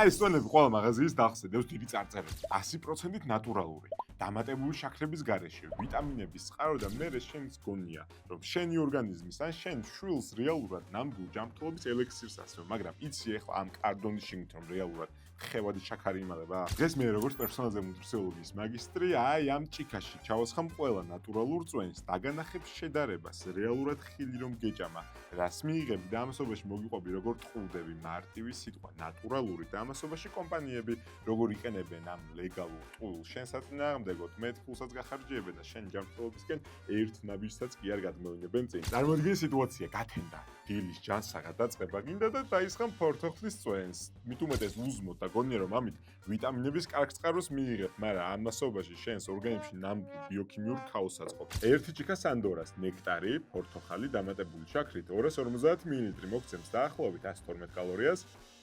აი ეს წონები ყველა მაღაზიის დახსედებს დიდი წარწერები. 100%-ით ნატურალური. დამატებული შაქრების გარეშე, ვიტამინების წყარო და მერე შენს გონია, რომ შენი ორგანიზმის ან შენ შვილს რეალურად ნამდვილ ჯანმრთელობის ელექსირს ასწევ, მაგრამ იცი ახლა ამ კარდონის შიგნით რომ რეალურად ხევადი შაქარი იმალება? დღეს მე როგორც პერსონალზე ნუტრიციოლოგიის მაგისტრი, აი ამ ჭიქაში ჩავასხამ ყველა ნატურალურ წვენს, დაგანახებ შედარებას, რეალურად ხილი რომ გეჭამა, რას მიიღები და ამასობაში მოგიყვები როგორ ტყუილდები მარტივი სიტყვა ნატურალური და ამასობაში კომპანიები როგორ იყენებენ ამ ლეგალურ ტყუილს შენ საწინააღმდეგოდ მეტ ფულსაც გახარჯიებენ და შენ ჯანმრთელობისკენ ერთ ნაბიჯსაც კი არ გადმოინებენ წინ. წარმოიდგინე სიტუაცია, გათენდა დილის ჯანსაღად დაწყება გინდა და დაისხამ ფორთოხლის წვენს. მით უმეტეს უსმოთ და გონია რომ ამით ვიტამინების კარგ წყაროს მიიღებ, მაგრამ ამ მასობაში შენს ორგანიზმში ნამდვილ ბიოქიმიურ ქაოსს აწყობს. ერთი ჭიქა სანდორას, ნექტარი, ფორთოხალი დამატებული შაქრით 250 მლ მოგცემს დაახლოებით 112 კალორიას,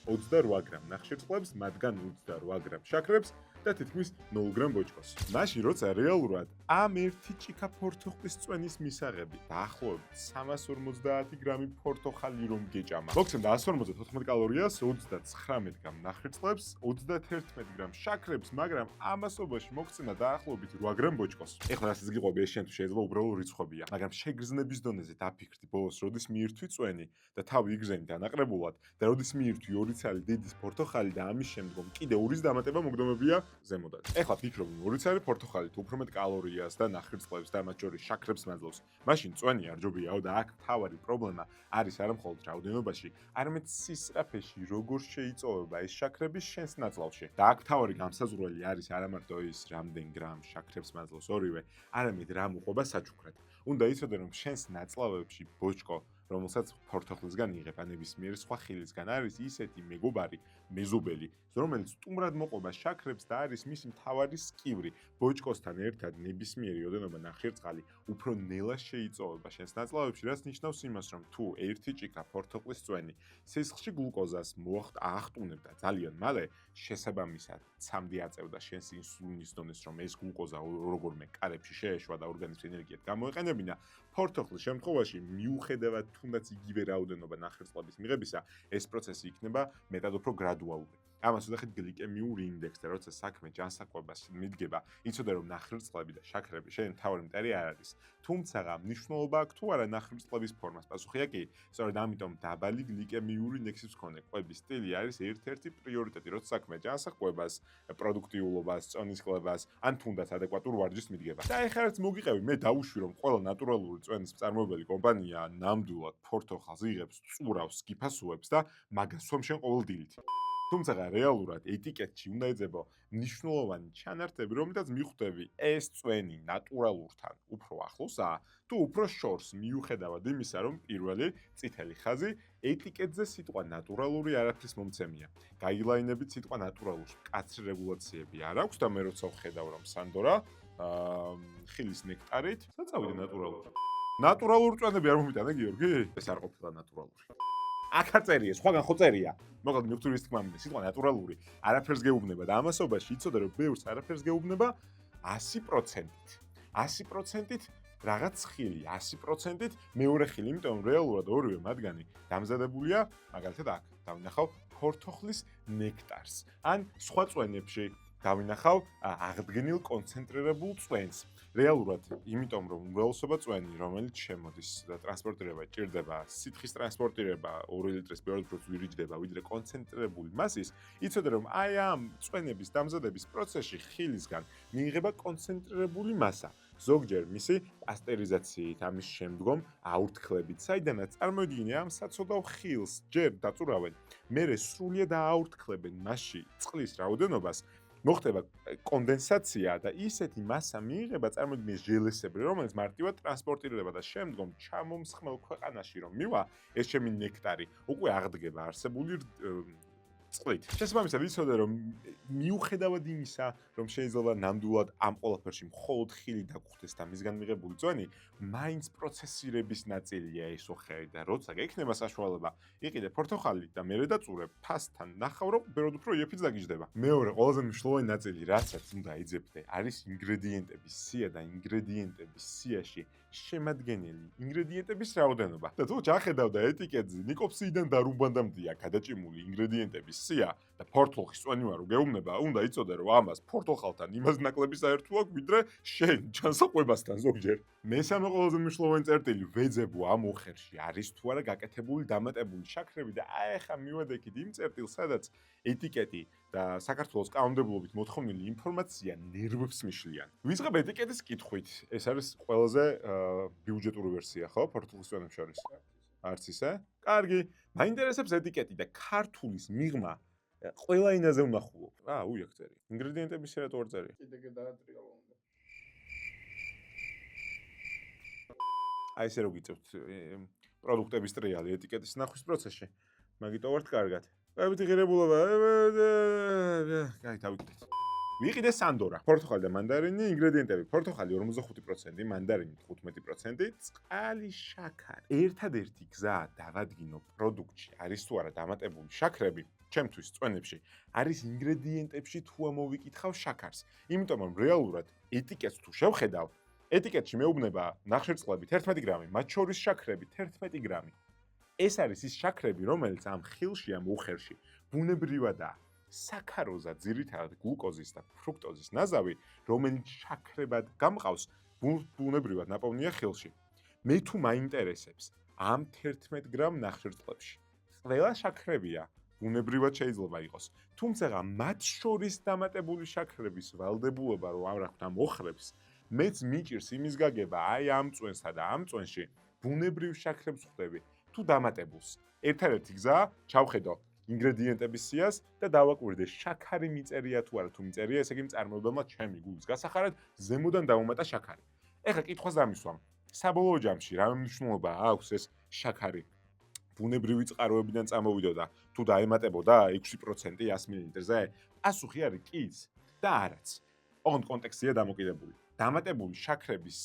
28 გრამ ნახშირწყლებს, მათგან 28 გრამ შაქრებს და თითქმის 0 გრამ ბოჭკოს. მაშინ როცა რეალურად ამ ერთი ჭიქა ფორთოხლის წვენის მისაღები დაახლოებით 350 გრამი ფორთოხალი რომ გეჭამა. მოგცემ და 154 კალორიას, 39 გრამ ნახშირწყლებს, 31 გრამ შაქრებს, მაგრამ ამასობაში მოგცემა დაახლოებით 8 გრამ ბოჭკოს. ეხლა რასაც გიყვები ეს შენთვის შეიძლება უბრალოდ რიცხვებია, მაგრამ შეგრძნების დონეზე დაფიქრდი ბოლოს როდის მიირთვი წვენი და თავი იგზენი დანაყრებულად და როდის მიირთვი 2 ცალი დიდი ფორთოხალი და ამის შემდგომ კიდე 2-ის დამატება მოგდომებია ზემოდან. ეხლა ფიქრობ 2 ცალი ფორთოხალით უფრო მეტ კალორიას და ნახშირწყლებს და მათ შორის შაქრებს მაძლევს. მაშინ წვენი არ ჯობიაო და აქ თავარი პრობლემა არის არა მხოლოდ რაოდენობაში, არამედ სისწრაფეში როგორ შეიწოვება ეს შაქრები შენს ნაწლავში. და აქ თავარი განსაზღვრელი არის არა მარტო ის რამდენ გრამ შაქრებს მაძლევს ორივე, არამედ რა მოყვება საჩუქრად. უნდა იცოდე რომ შენს ნაწლავებში ბოჭკო რომელსაც ფორთოხლისგან იღებ ან ნებისმიერ სხვა ხილისგან არის ისეთი მეგობარი, მეზობელი, რომელიც სტუმრად მოყვება შაქრებს და არის მისი მთავარი სკივრი. ბოჭკოსთან ერთად ნებისმიერი ოდენობა ნახშირწყალი უფრო ნელა შეიწოვება შენს ნაწლავებში, რაც ნიშნავს იმას, რომ თუ ერთი ჭიქა ფორთოხლის წვენი სისხლში გლუკოზას აახტუნებდა ძალიან მალე, შესაბამისად ცამდე აწევდა შენს ინსულინის დონეს, რომ ეს გლუკოზა როგორმე კარებში შეეშვა და ორგანიზმის ენერგიად გამოეყენებინა. ფორთოხლის შემთხვევაში მიუხედავად თუნდაც იგივე რაოდენობა ნახშირწყლების მიღებისა, ეს პროცესი იქნება მეტად უფრო გრადუალური. ამას ვუძახით გლიკემიურ ინდექსს და როცა საქმე ჯანსაღყვებას მიდგება, იცოდე რომ ნახშირწყლები და შაქრები შენ თავი მტერი არ არის. თუმცა მნიშვნელობა აქვს თუ არა ნახშირწყლების ფორმას? პასუხია კი. სწორედ ამიტომ დაბალი გლიკემიური ინდექსის მქონე კვების სტილი არის ერთ-ერთი პრიორიტეტი, როცა საქმე ჯანსაღყვებას, პროდუქტიულობას, წონის კლებას, ან თუნდაც ადეკვატურ ვარჯიშს მიდგება. და ეხლა რაც მოგიყევი, მე დავუშვი რომ ყველა ნატურალური წვენის მწარმოებელი კომპანია ნამდვილად ფორთოხალს იღებს, წურავს, გიფასუებს და მაგას სვამ შენ ყოველ დილით. თუმცა რეალურად ეტიკეტში უნდა ეძებო მნიშვნელოვანი ჩანართები, რომლითაც მიხვდები ეს წვენი ნატურალურთან უფრო ახლოსაა თუ უფრო შორს, მიუხედავად იმისა, რომ პირველი წითელი ხაზი ეტიკეტზე სიტყვა ნატურალური არაფრის მომცემია. გაიგლაინებით სიტყვა ნატურალურს მკაცრი რეგულაციები არ აქვს და მე როცა ვხედავ რომ სანდორა ხილის ნექტარით, საწავიდე ნატურალური. ნატურალური წვენები არ მომიტანე გიორგი? ეს არ ყოფილა ნატურალური. აქ არ წერია, სხვაგან ხო წერია. მოკლედ მივხვდი ის თქმა მინდა, სიტყვა ნატურალური არაფერს გეუბნება და ამასობაში იცოდე რომ ბევრს არაფერს გეუბნება 100%-ით. 100%-ით რაღაც ხილი, 100%-ით მეორე ხილი, იმიტომ რომ რეალურად ორივე მათგანი დამზადებულია, მაგალითად აქ დავინახავ ფორთოხლის ნექტარს. ან სხვა წვენებში დავინახავ აღდგენილ კონცენტრირებულ წვენს. რეალურად, იმიტომ რომ უმრავლესობა წვენი, რომელიც შემოდის და ტრანსპორტირება ჭირდება, სითხის ტრანსპორტირება 2 ლიტრის ბევრად უფრო ძვირი ჯდება, ვიდრე კონცენტრირებული მასის, იცოდე რომ აი ამ წვენების დამზადების პროცესში ხილისგან მიიღება კონცენტრირებული მასა. ზოგჯერ მისი პასტერიზაციით, ამის შემდგომ აურთქლებით, საიდანაც წარმოიდგინე ამ საცოდავ ხილს ჯერ დაწურავენ, მერე სრულიად ააურთქლებენ მასში წყლის რაოდენობას, მოხდება კონდენსაცია და ისეთი მასა მიიღება წარმოიდგინე ჟელესებრი, რომელიც მარტივად ტრანსპორტირდება და შემდგომ ჩამომსხმელ ქვეყანაში რომ მივა, ეს ჩემი ნექტარი უკვე აღდგება არსებული წყლით. შესაბამისად იცოდე რომ მიუხედავად იმისა, რომ შეიძლება ნამდვილად ამ ყველაფერში მხოლოდ ხილი დაგხვდეს და მისგან მიღებული წვენი, მაინც პროცესირების ნაწილია ეს ოხერი და როცა გექნება საშუალება, იყიდე ფორთოხალი და მერე დაწურე ფასთან ნახავ რომ ბევრად უფრო იაფით დაგიჯდება. მეორე ყველაზე მნიშვნელოვანი ნაწილი, რასაც უნდა იძებდე, არის ინგრედიენტების სია და ინგრედიენტების სიაში შემადგენელი ინგრედიენტების რაოდენობა. და თუ ჩახედავდა ეტიკეტზე, ნიკოპსიიდან და რუმბანდამდეა გადაჭიმული ინგრედიენტების სია და ფორთოლხის წვენი ვარ, გეუბნება, უნდა იცოდე, რომ ამას ფორთოლხალთან იმას ნაკლები საერთო აქვს, ვიდრე შენ ჩანსაყვებასთან ზოგჯერ. მესამე ყველაზე მნიშვნელოვანი წერტილი ვეძებო ამ უხერში არის თუ არა გაკეთებული დამატებული შაქრები და აი ახლა მივედექით იმ წერტილს, სადაც ეტიკეტი და საქართველოს კანონმდებლობით მოთხოვნილი ინფორმაცია ნერვებს მიშლიან. ვიწყებ ეტიკეტის კითხვით. ეს არის ყველაზე ბიუჯეტური ვერსია, ხო, ფორთოლხის წვენებს შორის. არც ისე? კარგი. მაინტერესებს ეტიკეტი და ქართულის მიღმა ყველა ენაზე ვნახულობ. უიახ წერი. ინგრედიენტები რატო არ წერი? კიდე დაატრიალა უნდა. აი ესე რო გიწევთ პროდუქტების ტრიალი ეტიკეტის ნახვის პროცესში. მაგიტო ვართ კარგად. აბიტი ღირებულობა. კაი, დავიკეთეთ. ვიყიდე სანდორა. პორტოხალი და მანდარინი, ინგრედიენტები: პორტოხალი 45%, მანდარინი 15%, წყალი, შაქარი. ერთადერთი გზა დავადგინო პროდუქტში არის თუ არა დამატებული შაქრები, ჩემთვის წვენებში, არის ინგრედიენტებში თუ ამოვიკითხავ შაქარს. იმიტომ რომ რეალურად ეტიკეტს თუ შევხედავ, ეტიკეტში მეუბნება ნახშირწყლები 11 გრამი, მათ შორის შაქრები 11 გრამი. ეს არის ის შაქრები, რომელიც ამ ხილში, ამ უხერში ბუნებრივადაა. საქაროზა, ძირითადად გლუკოზის და ფრუქტოზის ნაზავი, რომელიც შაქრებად გამყავს, ბუნებრივად ნაპოვნია ხილში. მე თუ მაინტერესებს ამ 11 გრამ ნახშირწყლებში. ყველა შაქრებია, ბუნებრივად შეიძლება იყოს. თუმცა მათ შორის დამატებული შაქრების ვალდებულება, რომ ამრახთ ამ ოხრებს, მეც მიჭირს იმის გაგება, აი ამ წვენსა და ამ წვენში ბუნებრივ შაქრებს ხვდები, თუ დამატებულს. ერთადერთი გზა, ჩავხედო ინგრედიენტების სიას და დავაკვირდე შაქარი მიწერია თუ არა, თუ მიწერია, ესე იგი მწარმოებელმა ჩემი გულის გასახარად ზემოდან დავუმატა შაქარი. ეხლა კითხვას დამისვამ. საბოლოო ჯამში რა მნიშვნელობა აქვს ეს შაქარი? ბუნებრივი წყაროებიდან წამოვიდოდა, თუ დაემატებოდა 6% 100 მლ-ზე? პასუხი არის კიც და არაც. ოღონდ კონტექსტია დამოკიდებული. დამატებული შაქრების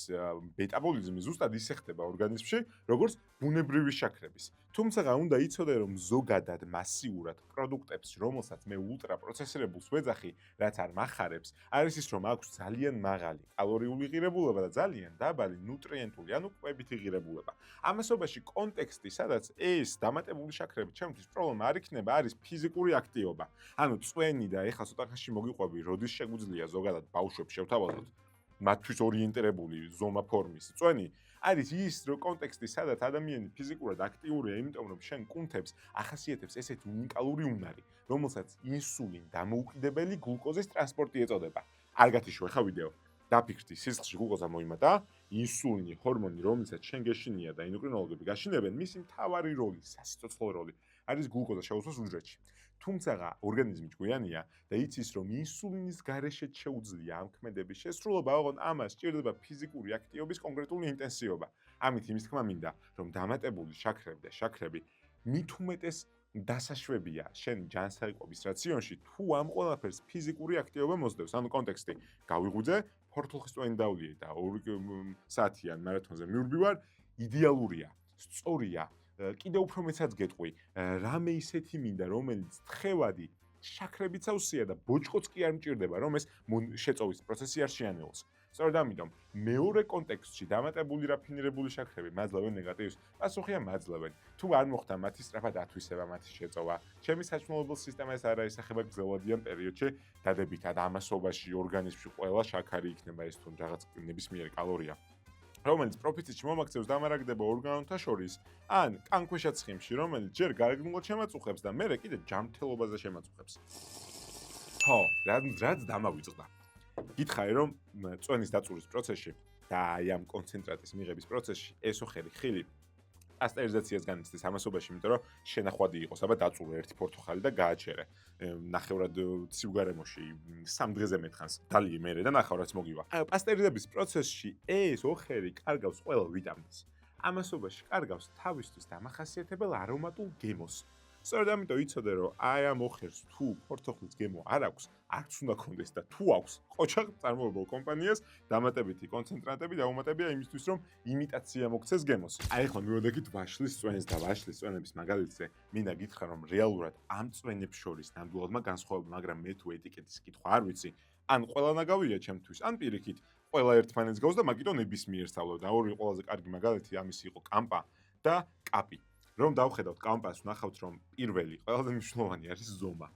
მეტაბოლიზმი ზუსტად ისე ხდება ორგანიზმში, როგორც ბუნებრივი შაქრების. თუმცა უნდა იცოდე, რომ ზოგადად მასიურად პროდუქტებს, რომელსაც მე ულტრა პროცესირებულს ვეძახი, რაც არ მახარებს, არის ის, რომ აქვს ძალიან მაღალი კალორიული ღირებულება და ძალიან დაბალი ნუტრიენტული, ანუ კვებითი ღირებულება. ამასობაში კონტექსტი, სადაც ეს დამატებული შაქრები ჩემთვის პრობლემა არ იქნება, არის ფიზიკური აქტივობა. ანუ წვენი და ეხლა ცოტა ხანში მოგიყვები, როდის შეგვიძლია ზოგადად ბავშვებს შევთავაზოთ მათთვის ორიენტირებული ზომა ფორმის წვენი არის ის კონტექსტი, სადაც ადამიანი ფიზიკურად აქტიურია, იმიტომ რომ შენ კუნთებს ახასიათებს ესეთი უნიკალური უნარი, რომელსაც ინსულინ დამოუკიდებელი გლუკოზის ტრანსპორტი ეწოდება. არ გათიშო ხა ვიდეო. დაფიქრდი, სისხლში გლუკოზა მოიმატა, ინსულინი, ჰორმონი, რომელსაც შენ გეშინია და ენდოკრინოლოგები გაშინებენ, მისი მთავარი როლი, სასიცოცხლო როლი არის გლუკოზა შეუწყოს უჯრედში. თუმცა ორგანიზმი ჭკვიანია და იცის, რომ ინსულინის გარეშე შეუძლია ამ ქმედების შესრულება, ოღონდ ამას სჭირდება ფიზიკური აქტივობის კონკრეტული ინტენსივობა. ამით იმის თქმა მინდა, რომ დამატებული შაქრები და შაქრები მით უმეტეს დასაშვებია შენ ჯანსაღმობის რაციონში, თუ ამ ყველაფერს ფიზიკური აქტივობა მოსდევს. ანუ კონტექსტი გავიღვიძე, ფორთოლხის წვენი დავლიე და 2 საათიან მარათონზე მივრბივარ, იდეალურია, სწორია. კიდევ უფრო მეცაც გეტყვი, რამე ისეთი მინდა, რომელიც თხევადი შაქრებით სავსეა და ბოჭკოც კი არ მჭირდება, რომ ეს შეწოვის პროცესი არ შეანელოს. სწორედ ამიტომ მეორე კონტექსტში დამატებული რაფინირებული შაქრები მაძლევენ ნეგატივს? პასუხია მაძლევენ. თუ არ მოხდა მათი სწრაფად ათვისება, მათი შეწოვა, ჩემი საჭმელებელ სისტემა ეს არ აისახება გრძელვადიან პერიოდში, დადებითად ამასობაში ორგანიზმში ყველა შაქარი იქნება ეს თუ რაღაც ნებისმიერი კალორია. რომელიც პროფიცით მომაქცევს დამარაგდება ორგანოთა შორის, ან კანქვეშა ცხიმში, რომელიც ჯერ გარეგნულად შემაწუხებს და მერე კიდე ჯანმრთელობაზე შემაწუხებს. ხო, რაც დამავიწყდა. გითხარი, რომ წვენის დაწურის პროცესში და აი ამ კონცენტრატის მიღების პროცესში ესო ხილი პასტერიზაციას განიცდის ამასობაში, იმიტომ რომ შენახვადი იყოს, აბა დაწურე ერთი პორტოხალი და გააჩერე. ნახევრად სიუგარემოში 3 დღეზე მეთხანს დალიე მერე და ნახევრადს მოგივა. პასტერიზების პროცესში ეს ოხერი კარგავს ყველა ვიტამინს. ამასობაში კარგავს თავისთვის დამახასიათებელ არომატულ გემოს. სწორედ ამიტომ იცოდე, რომ აი ამ ოხერს თუ პორტოხლის გემო არ აქვს, არც უნდა კონდეს და თუ აქვს, ყოჩაღ წარმოებულ კომპანიას დამატებითი კონცენტრატები დაუმატებია იმისთვის, რომ იმიტაცია მოგცეს გემოს. აი ხო მივოდექით ვაშლის წვენს და ვაშლის წვენების მაგალითზე, მინდა გითხრა, რომ რეალურად ამ წვენებს შორის ნამდვილადმა განსხვავება, მაგრამ მე თუ ეტიკეტის კითხვა არ ვიცი, ან ყველანაგავია ჩემთვის, ან პირიქით, ყველა ერთმანეთს გავს და მაგიტო ნებისმიერ სწავლობ და ორი ყველაზე კარგი მაგალითი ამის იყო კამპა და კაპი. რომ დავხედავთ კამპას, ვნახავთ, რომ პირველი ყველაზე მნიშვნელოვანი არის ზომა,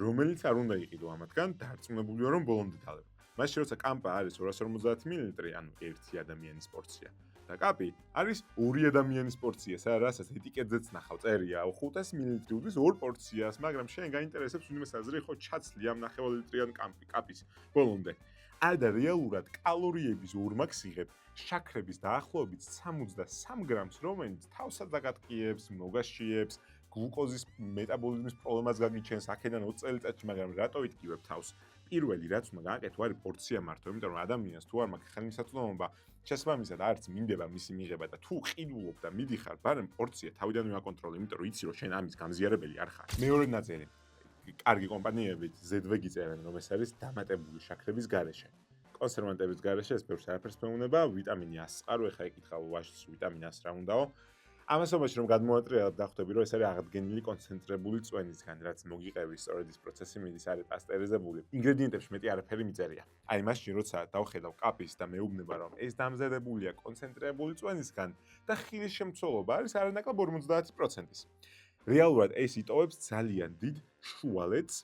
რომელიც არ უნდა იყიდო ამათგან, დარწმუნებულია, რომ ბოლომდე დალევა. მაშინ როცა კამპა არის 250 მილილიტრი, ანუ ერთი ადამიანის პორცია და კაპი არის ორი ადამიანის პორცია, რასაც ეტიკეტზეც ნახავ, წერია 500 მილილიტრი უძვის ორ პორციას, მაგრამ შენ გაინტერესებს უდმეს აზრი ხო ჩაცლი ამ ნახევარ ლიტრიან კაპის ბოლომდე. და რეალურად კალორიების ორმაგს იღებ შაქრების დაახლოებით 63 გრამს, რომელიც თავსაც დაგატკიებს, მოგაშიებს, გლუკოზის მეტაბოლიზმის პრობლემას გაგიჩენს აქედან 20 წელიწადში, მაგრამ რატო იტკივებ თავს? პირველი რაც უნდა გააკეთო არის პორცია მართო, იმიტომ რომ ადამიანს თუ არ მაქვს ხელმისაწვდომობა, შესაბამისად არც მინდება მისი მიღება და თუ ყიდულობ და მიდიხარ, ბარემ პორცია თავიდანვე აკონტროლე, იმიტომ რომ იცი რომ შენ ამის გამზიარებელი არ ხარ. მეორე ნაწილი კარგი კომპანიებით ზედვე გიწერენ, რომ ეს არის დამატებული შაქრების გარეშე. კონსერვანტების გარეშე ეს ბევრს არაფერს მეუნება, ვიტამინი A-ს წყარო, ეხლა ეკითხავ ვაშს ვიტამინ A-ს რა უნდაო. ამასობაში რომ გადმოატრიალებ და ხვდები, რომ ეს არის აღდგენილი კონცენტრებული წვენისგან, რაც მოგიყევი სწორედ ის პროცესი მიდის, არის პასტერიზებული. ინგრედიენტებში მეტი არაფერი მიწერია. აი მაშინ როცა დავხედავ კაპის და მეუბნება, რომ ეს დამზადებულია კონცენტრირებული წვენისგან და ხილის შემცველობა არის არანაკლებ 50%-ის. რეალურად ეს იტოვებს ძალიან დიდ შუალედს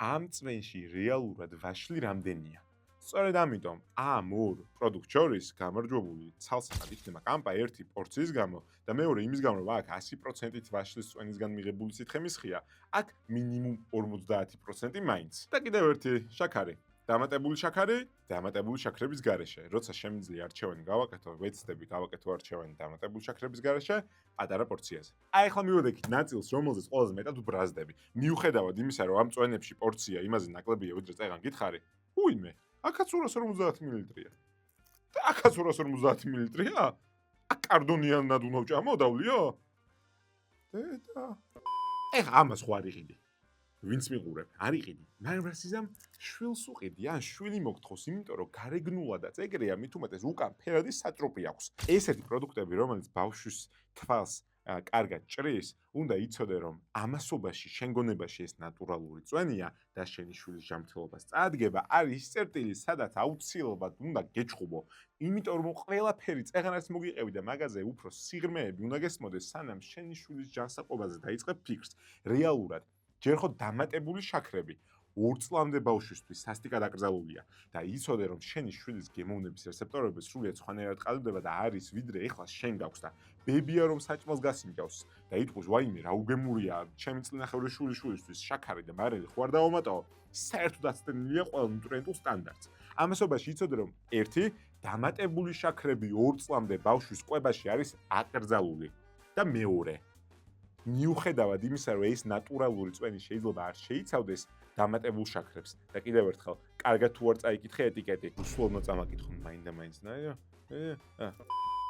ამ წვენში რეალურად ვაშლი რამდენია. სწორედ ამიტომ ამ ორ პროდუქტ შორის გამარჯვებული ცალსახად იქნება კამპა ერთი პორციის გამო და მეორე იმის გამო, რომ აქ 100%-ით ვაშლის წვენისგან მიღებული სითხემის ხია, აქ მინიმუმ 50% მაინც. და კიდევ ერთი შაქარი. დამატებული შაქარი, დამატებული შაქრების გარეშე. როცა შემიძლია არჩევანი გავაკეთო, ვეცდები გავაკეთო არჩევანი დამატებული შაქრების გარეშე, პატარა პორციაზე. აი ახლა მივოდექით ნაწილს, რომელზეც ყველაზე მეტად ვბრაზდები. მიუხედავად იმისა, რომ ამ წვენებში პორცია იმაზე ნაკლებია, ვიდრე წეღან გითხარი, უიმე, აქაც 250 მილilitrია. და აქაც 250 მილilitrია? აქ კარდონიანად უნდა ვჭამოდავლიო? დედა. ეხა ამას ხო არ იყიდი. ვინც მიყურებ, არ იყიდი. მაგრამ რა სიზამ შვილს უყიდი, ან შვილი მოგთხოვს, იმიტომ რომ გარეგნულადაც ეგრეა, მით უმეტეს უკან ფერადი საჭროპი აქვს. ესეთი პროდუქტები, რომელიც ბავშვის თვალს კარგად ჭრის, უნდა იცოდე, რომ ამასობაში შენ გონებაში ეს ნატურალური წვენია და შენი შვილის ჯანმრთელობას წაადგება, არის წერტილი, სადაც აუცილებლად უნდა გეჩხუბო. იმიტომ რომ ყველაფერი წეღანაც მოგიყევი და მაღაზე უფრო სიღრმეები უნდა გესმოდეს, სანამ შენი შვილის ჯანსაყობაზე დაიწყებ ფიქრს. რეალურად ჯერ ხო დამატებული შაქრები 2 წლამდე ბავშვისთვის სასტიკად აკრძალულია და იცოდე რომ შენი შვილის გემოვნების რეცეპტორები სრულიად სხვანაირად ყალიბდება და არის ვიდრე ეხლა შენ გაქვს და ბებია რომ საჭმელს გასინჯავს და იტყვის ვაიმე რა უგემურია ჩემი წლინახევრი შვილისთვის შაქარი და მარილი ხო არ დავამატაო საერთოდ აცდენილია ყველა ნუტრიენტულ სტანდარტს. ამასობაში იცოდე რომ ერთი დამატებული შაქრები 2 წლამდე ბავშვის კვებაში არის აკრძალული და მეორე მიუხედავად იმისა, რომ ეს ნატურალური წვენი შეიძლება არ შეიცავდეს დამატებულ შაქრებს და კიდევ ერთხელ, კარგად თუ არ წაიკითხე ეტიკეტი, უსულობно წამაკითხო მაინდა-მაინც, ნაიო?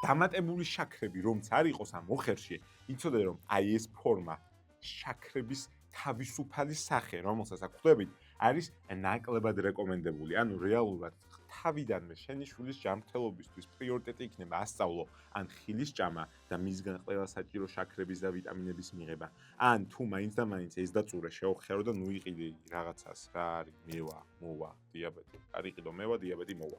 დამატებული შაქრები რომც არ იყოს ამ მოხერში, იცოდე რომ აი ეს ფორმა შაქრების თავისუფალი სახე, რომელსაც აქ ხვდებით, არის ნაკლებად რეკომენდებული. ანუ რეალურად თავიდანვე შენი შვილის ჯანმრთელობისთვის პრიორიტეტი იქნება ასწავლო ან ხილის ჭამა და მისგან ყველა საჭირო შაქრების და ვიტამინების მიღება. ან თუ მაინც და მაინც ეს დაწურე შეოხერო და ნუ იყიდე რაღაცას, რა არის, მოვა, დიაბეტი. არ იყიდო მევა, დიაბეტი მოვა.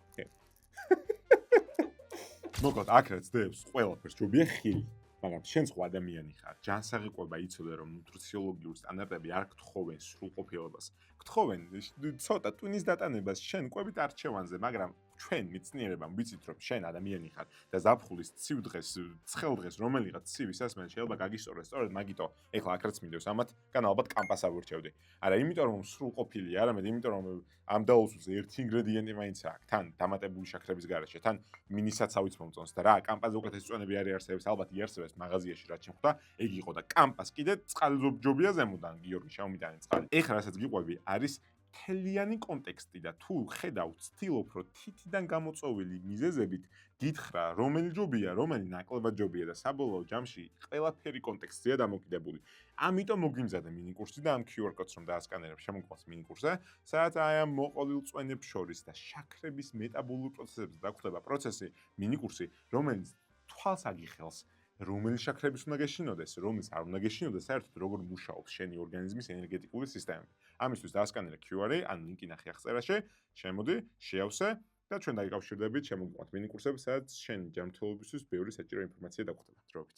მოკლედ აქ რაც დებს ყველაფერს ჯობია ხილი. მაგრამ შენ სხვა ადამიანი ხარ. ჯანსაღი იცოდე რომ ნუტრიციოლოგიური სტანდარტები არ გთხოვენ სრულყოფილებას. გთხოვენ ცოტა ტვინის დატანებას შენ კვებით არჩევანზე, მაგრამ ჩვენ მეცნიერებამ ვიცით რომ შენ ადამიანი ხარ და ზაფხულის ცივ დღეს, ცხელ დღეს რომელიღაც ცივი სასმელი შეიძლება გაგისწორდეს. სწორედ მაგითო ეხლა აქ რაც მინდევს ამათგან ალბათ კამპას ავირჩევდი. არა იმიტომ რომ სრულყოფილია, არამედ იმიტომ რომ ამ დაუსულზე ერთი ინგრედიენტი მაინც აქვს. თან დამატებული შაქრების გარეშე, თან მინისაცავიც მომწონს და რა კამპაზე უკეთესი წვენები არ არსებობს, ალბათ იარსებებს მაღაზიაში რაც შეხვდა, ეგ იყო და კამპას კიდე წყალზოგჯობია ზემოდან გიორგი შავმიდანი წყალი. ეხლა რასაც გიყვები არის თელიანი კონტექსტი და თუ ხედავ ცდილობ რომ თითიდან გამოწოვილი მიზეზებით გითხრა რომელი ჯობია, რომელი ნაკლებად ჯობია და საბოლოო ჯამში ყველაფერი კონტექსტია დამოკიდებული. ამიტომ მოგიმზადე მინი კურსი და ამ QR კოდს რომ დაასკანერებ შემოგვყავს მინი კურსზე, სადაც აი ამ მოყოლილ წვენებს შორის და შაქრების მეტაბოლურ პროცესებზე დაგხვდება პროცესი მინი კურსი, რომელიც თვალს აგიხელს რომელი შაქრების უნდა გეშინოდეს, რომლის არ უნდა გეშინოდეს, საერთოდ როგორ მუშაობს შენი ორგანიზმის ენერგეტიკული სისტემები. ამისთვის დაასკანერე QR-ი, ან ლინკი ნახე აღწერაში, შემოდი, შეავსე და ჩვენ დაიკავშირდებით, შემოგვიყვანთ მინი კურსები, სადაც შენი ჯანმრთელობისთვის ბევრი საჭირო ინფორმაცია დაგხვდება. დროებით.